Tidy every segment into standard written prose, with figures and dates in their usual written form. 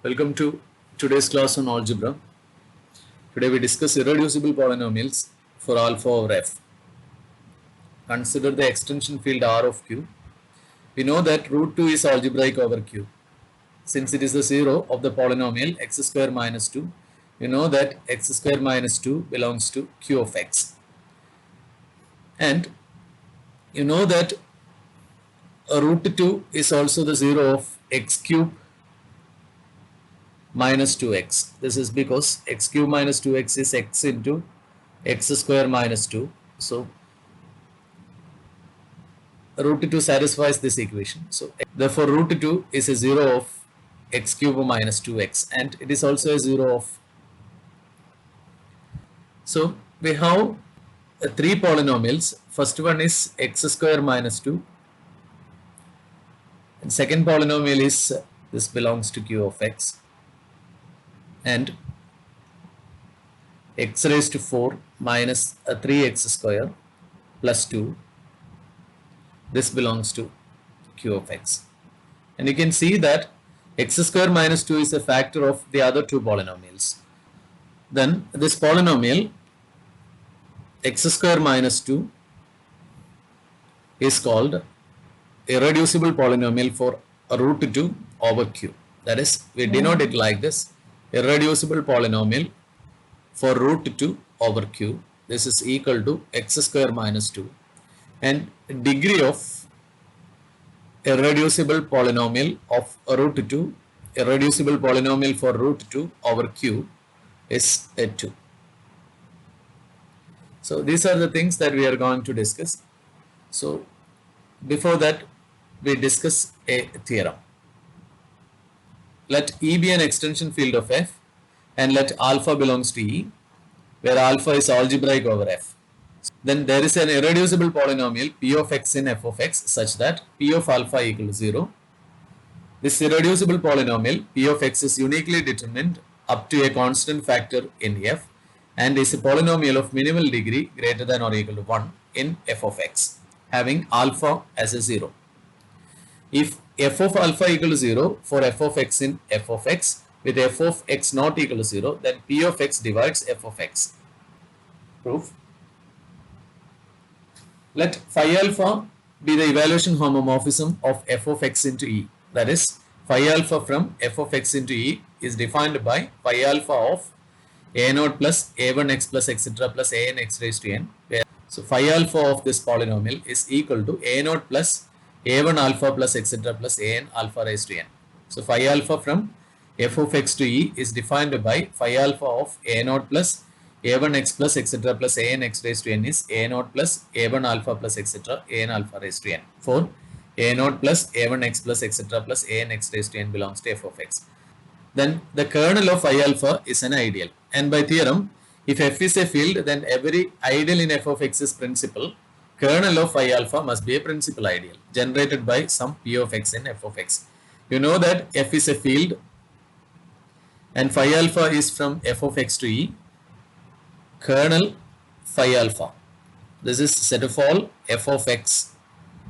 Welcome to today's class on algebra. Today we discuss irreducible polynomials for alpha over f. Consider the extension field R of Q. We know that root 2 is algebraic over Q. Since it is the zero of the polynomial x square minus 2, we know that x square minus 2 belongs to Q of x. And you know that root 2 is also the zero of x cube minus 2x. This is because x cube minus 2x is x into x square minus 2. So root 2 satisfies this equation. So therefore root 2 is a zero of x cube minus 2x, and it is also a zero of. So we have three polynomials. First one is x square minus 2, and second polynomial is this belongs to Q of x, and x raised to 4 minus 3x square plus 2, this belongs to Q of x. And you can see that x square minus 2 is a factor of the other two polynomials. Then this polynomial x square minus 2 is called irreducible polynomial for root 2 over Q. That is, we denote it like this: irreducible polynomial for root 2 over Q. This is equal to x square minus 2, and degree of irreducible polynomial of root 2, irreducible polynomial for root 2 over Q is 2. So these are the things that we are going to discuss. So before that, we discuss a theorem. Let E be an extension field of F, and let alpha belongs to E, where alpha is algebraic over F. Then there is an irreducible polynomial P of x in f of x such that P of alpha equals 0. This irreducible polynomial P of x is uniquely determined up to a constant factor in f, and is a polynomial of minimal degree greater than or equal to 1 in f of x, having alpha as a 0. If f of alpha equals 0 for f of x in f of x with f of x not equal to 0, then P of x divides f of x. Proof. Let phi alpha be the evaluation homomorphism of f of x into E. That is, phi alpha from f of x into E is defined by phi alpha of a0 plus a1x plus etc. plus an x raised to n. So phi alpha of this polynomial is equal to a0 plus a1 alpha plus etc. plus an alpha raised to n. So phi alpha from f of x to E is defined by phi alpha of a0 plus a1x plus etc. plus an x raised to n is a0 plus a1 alpha plus etc. an alpha raised to n. For a0 plus a1x plus etc. plus an x raised to n belongs to f of x. Then the kernel of phi alpha is an ideal, and by theorem, if f is a field, then every ideal in f of x is principal. Kernel of phi alpha must be a principal ideal generated by some p of x in f of x. You know that f is a field and phi alpha is from f of x to E. Kernel phi alpha, this is set of all f of x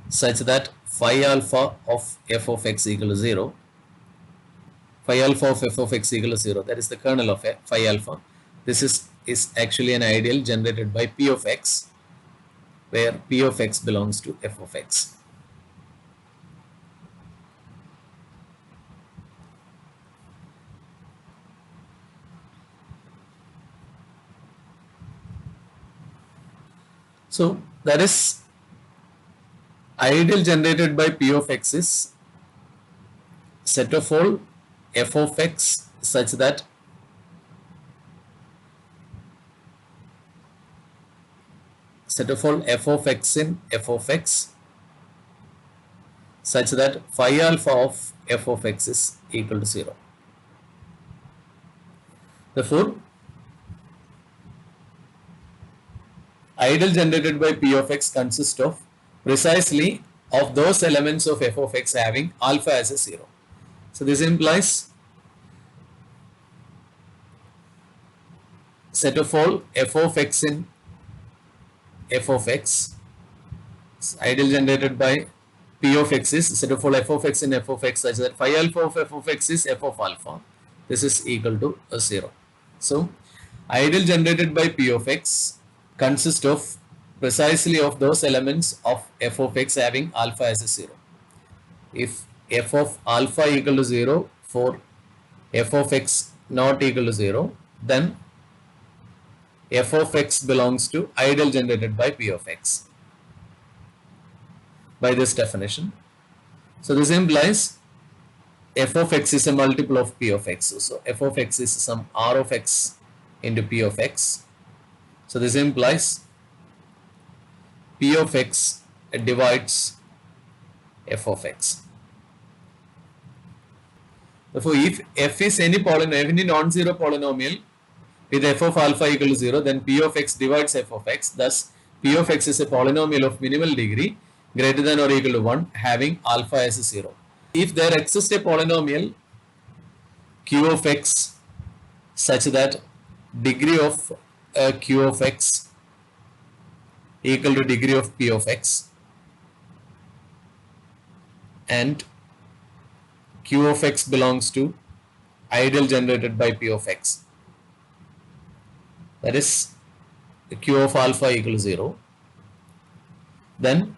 such that phi alpha of f of x equals 0. Phi alpha of f of x equals 0. That is the kernel of phi alpha. This is actually an ideal generated by p of x, where p of x belongs to f of x. So that is, ideal generated by p of x is set of all f of x such that set of all f of x in f of x such that phi alpha of f of x is equal to 0. Therefore, ideal generated by p of x consists of precisely of those elements of f of x having alpha as a 0. So this implies set of all f of x in f of x, ideal generated by p of x is set of all f of x in f of x such that phi alpha of f of x is f of alpha, this is equal to 0. So ideal generated by P of x consists of precisely of those elements of f of x having alpha as a 0. If f of alpha equal to 0 for f of x not equal to 0, then f of x belongs to ideal generated by P of x by this definition. So this implies f of x is a multiple of P of x. So f of x is some r of x into P of x. So this implies P of x divides f of x. Therefore, if f is any non-zero polynomial with f of alpha equal to 0, then P of x divides f of x. Thus, P of x is a polynomial of minimal degree greater than or equal to 1 having alpha as 0. If there exists a polynomial q of x such that degree of q of x equal to degree of P of x and q of x belongs to ideal generated by P of x, that is q of alpha equal to 0, then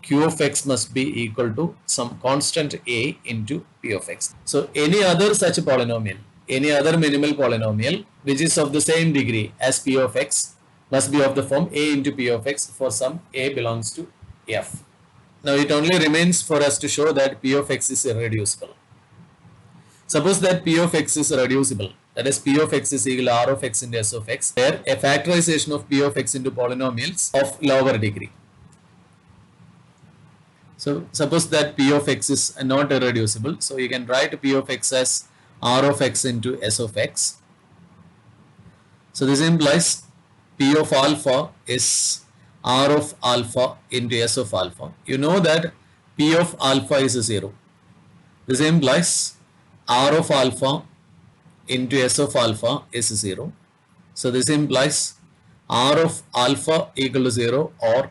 q of x must be equal to some constant a into P of x. So any other such polynomial, any other minimal polynomial which is of the same degree as P of x must be of the form a into P of x for some a belongs to f. Now it only remains for us to show that P of x is irreducible. Suppose that P of x is reducible, that is P of x is equal to R of x into S of x, where a factorization of P of x into polynomials of lower degree. So suppose that P of x is not irreducible, so you can write P of x as R of x into S of x. So this implies P of alpha is R of alpha into S of alpha. You know that P of alpha is 0. This implies R of alpha into S of alpha is 0. So this implies R of alpha equal to 0 or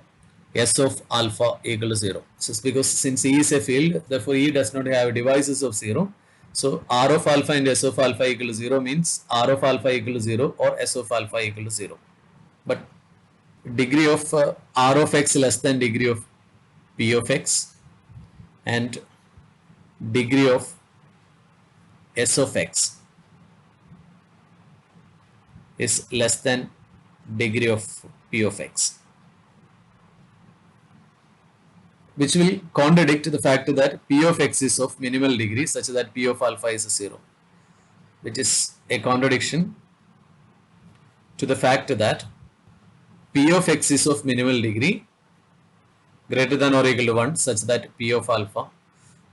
S of alpha equal to 0. So because since E is a field, therefore E does not have divisors of 0. So R of alpha and S of alpha equal to 0 means R of alpha equal to 0 or S of alpha equal to 0. But degree of R of x less than degree of P of x and degree of S of x is less than degree of P of x, which will contradict the fact that P of x is of minimal degree such that P of alpha is 0, which is a contradiction to the fact that P of x is of minimal degree greater than or equal to 1 such that P of alpha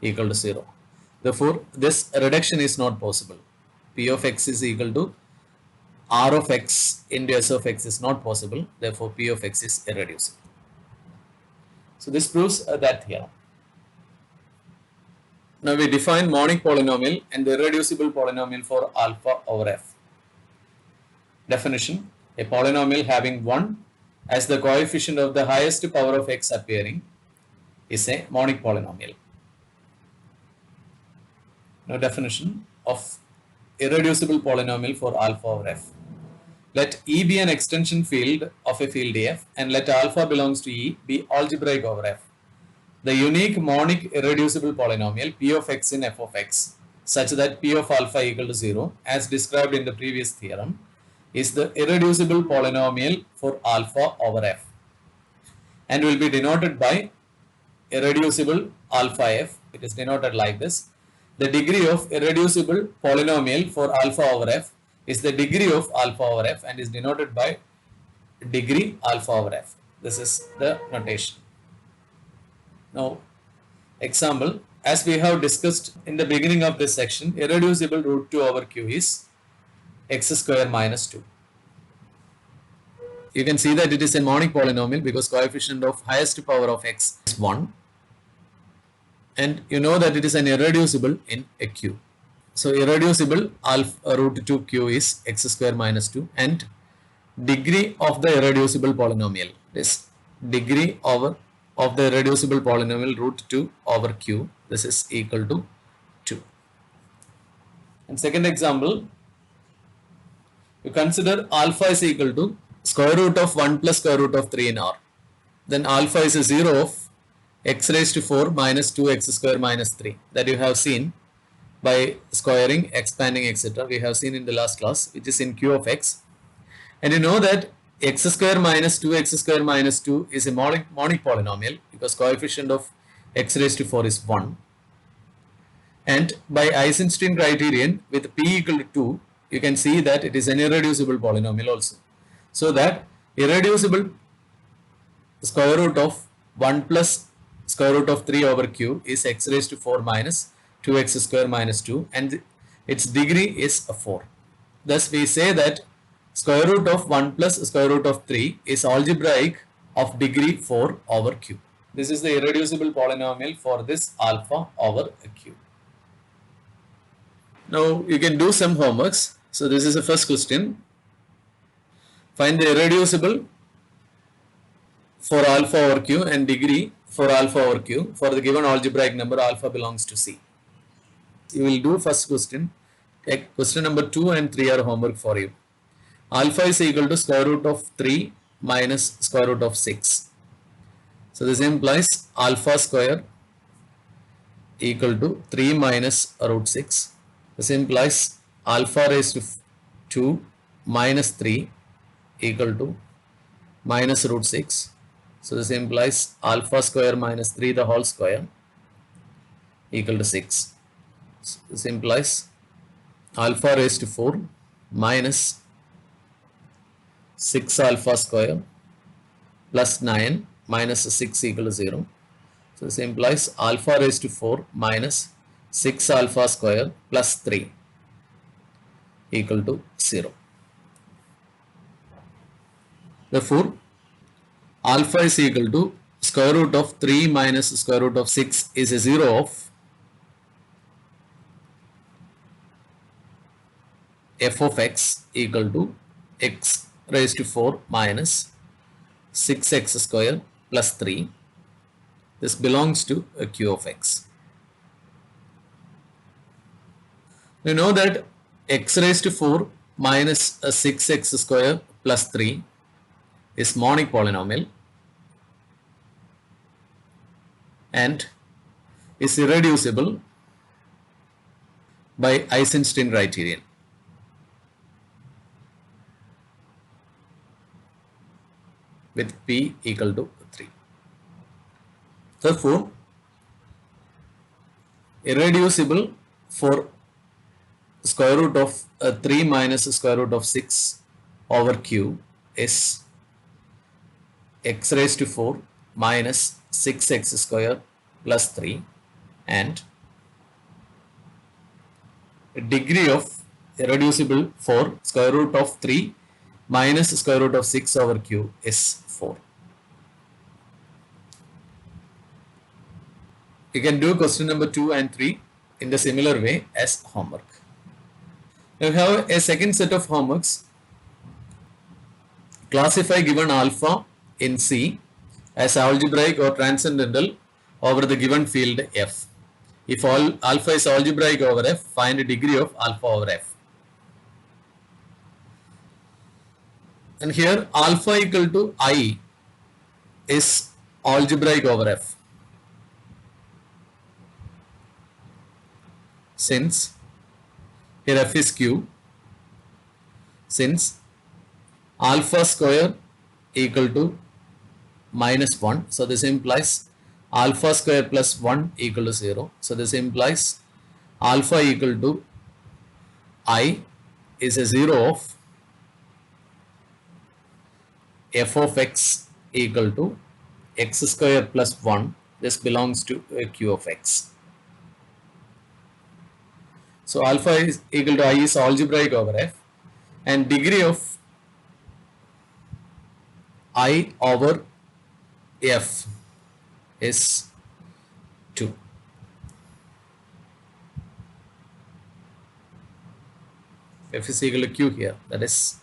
equal to 0. Therefore, this reduction is not possible. P of x is equal to R of x into S of x is not possible. Therefore, P of x is irreducible. So this proves that theorem. Now we define monic polynomial and the irreducible polynomial for alpha over f. Definition: a polynomial having 1 as the coefficient of the highest power of x appearing is a monic polynomial. Now definition of irreducible polynomial for alpha over f. Let E be an extension field of a field f and let alpha belongs to E be algebraic over f. The unique monic irreducible polynomial P of x in f of x such that P of alpha equal to 0 as described in the previous theorem is the irreducible polynomial for alpha over f and will be denoted by irreducible alpha f. It is denoted like this. The degree of irreducible polynomial for alpha over f is the degree of alpha over f and is denoted by degree alpha over f. This is the notation. Now, example, as we have discussed in the beginning of this section, irreducible root 2 over q is x square minus 2. You can see that it is a monic polynomial because coefficient of highest power of x is 1. And you know that it is an irreducible in a q. So irreducible alpha root 2 q is x square minus 2 and degree of the irreducible polynomial is degree over of the irreducible polynomial root 2 over q. This is equal to 2. And second example, you consider alpha is equal to square root of 1 plus square root of 3 in R. Then alpha is a 0 of x raised to 4 minus 2x square minus 3 that you have seen by squaring, expanding, etc. We have seen in the last class, which is in Q of x. And you know that x square minus 2x square minus 2 is a monic polynomial because coefficient of x raised to 4 is 1. And by Eisenstein criterion with p equal to 2, you can see that it is an irreducible polynomial also. So that irreducible square root of 1 plus square root of 3 over q is x raised to 4 minus 2x square minus 2 and its degree is 4. Thus we say that square root of 1 plus square root of 3 is algebraic of degree 4 over q. This is the irreducible polynomial for this alpha over q. Now you can do some homeworks. So this is the first question. Find the irreducible for alpha over q and degree for alpha over q for the given algebraic number alpha belongs to C. You will do first question. Question number 2 and 3 are homework for you. Alpha is equal to square root of 3 minus square root of 6. So this implies alpha square equal to 3 minus root 6. This implies alpha raised to 2 minus 3 equal to minus root 6. So this implies alpha square minus 3 the whole square equal to 6. So this implies alpha raised to 4 minus 6 alpha square plus 9 minus 6 equal to 0. So this implies alpha raised to 4 minus 6 alpha square plus 3 equal to 0. Therefore, alpha is equal to square root of 3 minus square root of 6 is a 0 of f of x equal to x raised to 4 minus 6x square plus 3. This belongs to a q of x. We know that x raised to 4 minus a 6x square plus 3 is monic polynomial and is irreducible by Eisenstein criterion. With p equal to 3. Therefore, irreducible for square root of 3 minus square root of 6 over q is x raised to 4 minus 6x square plus 3 and degree of irreducible for square root of 3 minus square root of 6 over q is 4. You can do question number 2 and 3 in the similar way as homework. You have a second set of homeworks. Classify given alpha in C as algebraic or transcendental over the given field F. If all alpha is algebraic over F, find a degree of alpha over F. And here alpha equal to I is algebraic over F. Since here F is Q, since alpha square equal to minus 1, so this implies alpha square plus 1 equal to 0. So this implies alpha equal to I is a 0 of f of x equal to x square plus 1. This belongs to a q of x. So alpha is equal to I is algebraic over f and degree of I over f is 2. F is equal to q here, that is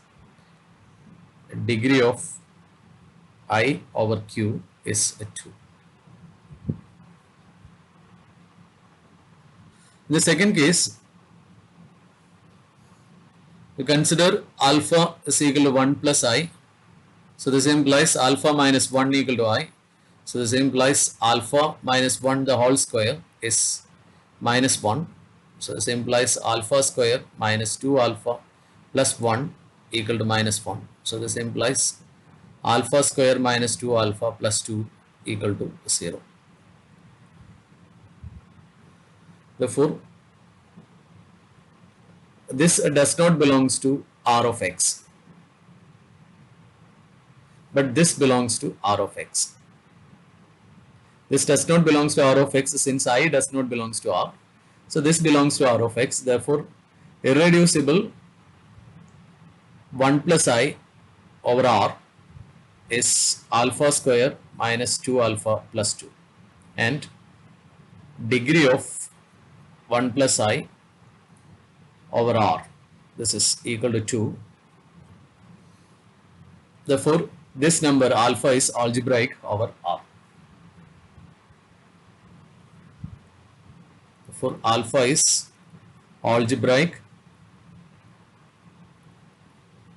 degree of I over q is 2. In the second case, We consider alpha is equal to 1 plus I. So this implies alpha minus 1 equal to I. So this implies alpha minus 1 the whole square is minus 1. So this implies alpha square minus 2 alpha plus 1 equal to minus 1. So this implies alpha square minus 2 alpha plus 2 equal to 0. Therefore, this does not belongs to R of x, but this belongs to R of x. This does not belongs to R of x since I does not belongs to R. So this belongs to R of x. Therefore, irreducible 1 plus I over R is alpha square minus 2 alpha plus 2, and degree of 1 plus I over R, this is equal to 2. Therefore, this number alpha is algebraic over R. For alpha is algebraic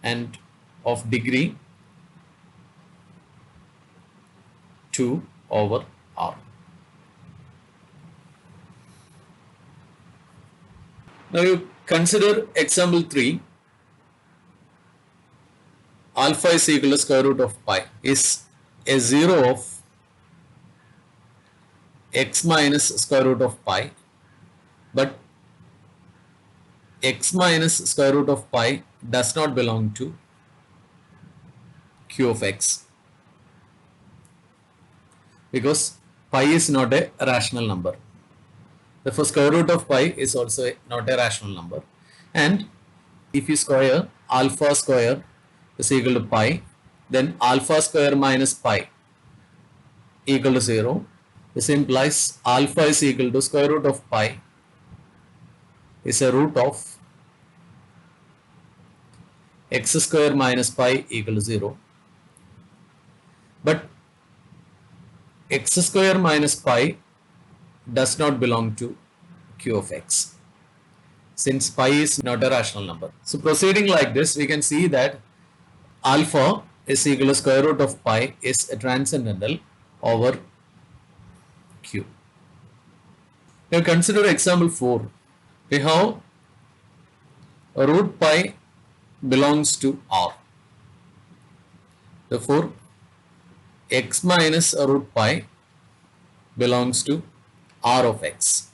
and of degree 2 over R. Now you consider example 3. Alpha is equal to square root of pi is a 0 of x minus square root of pi, but x minus square root of pi does not belong to q of x, because pi is not a rational number. Therefore, square root of pi is also not a rational number. And if you square alpha square is equal to pi, then alpha square minus pi equal to 0. This implies alpha is equal to square root of pi is a root of x square minus pi equal to 0. But x square minus pi does not belong to q of x, since pi is not a rational number. So proceeding like this, we can see that alpha is equal to square root of pi is a transcendental over q. Now consider example 4. We have root pi belongs to R. Therefore, x minus root pi belongs to R of x.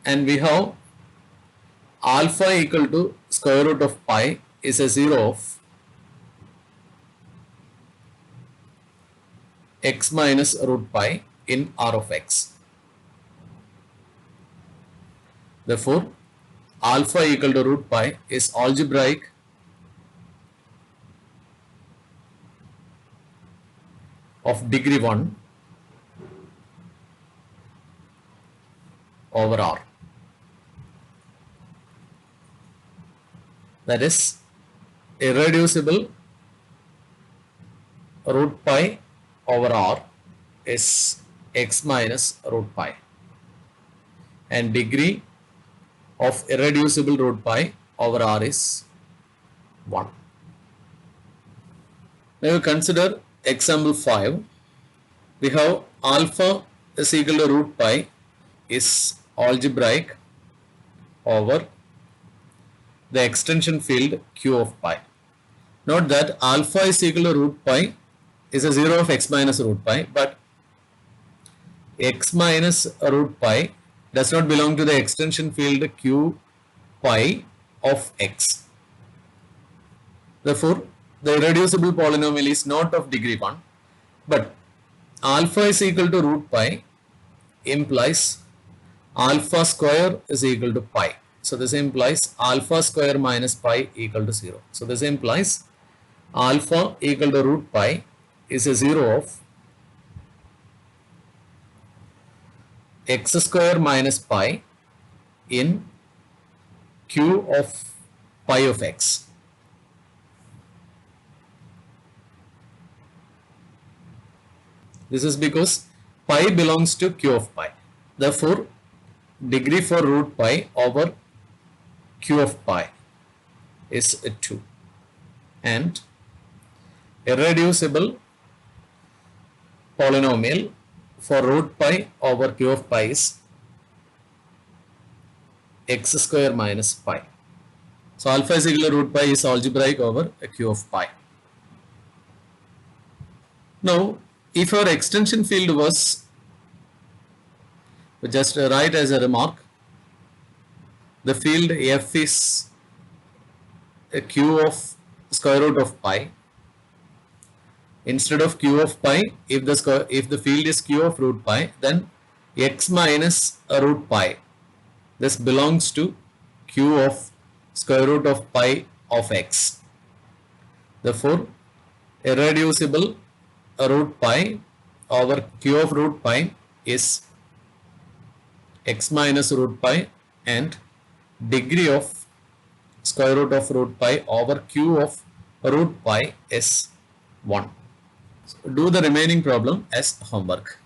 And we have alpha equal to square root of pi is a 0 of x minus root pi in R of x. Therefore, alpha equal to root pi is algebraic of degree 1 over R. That is irreducible root pi over R is x minus root pi, and degree of irreducible root pi over R is 1. Now you consider example 5. We have alpha is equal to root pi is algebraic over the extension field q of pi. Note that alpha is equal to root pi is a 0 of x minus root pi, but x minus root pi does not belong to the extension field q pi of x. Therefore, the irreducible polynomial is not of degree 1, but alpha is equal to root pi implies alpha square is equal to pi. So this implies alpha square minus pi equal to 0. So this implies alpha equal to root pi is a 0 of x square minus pi in q of pi of x. This is because pi belongs to q of pi. Therefore, degree for root pi over q of pi is 2, and irreducible polynomial for root pi over q of pi is x square minus pi. So alpha is equal to root pi is algebraic over a q of pi. Now, if our extension field was, just write as a remark, the field f is a q of square root of pi. Instead of q of pi, if the field is q of root pi, then x minus root pi, this belongs to q of square root of pi of x. Therefore, irreducible root pi over q of root pi is x minus root pi, and degree of square root of root pi over q of root pi is 1. So do the remaining problem as homework.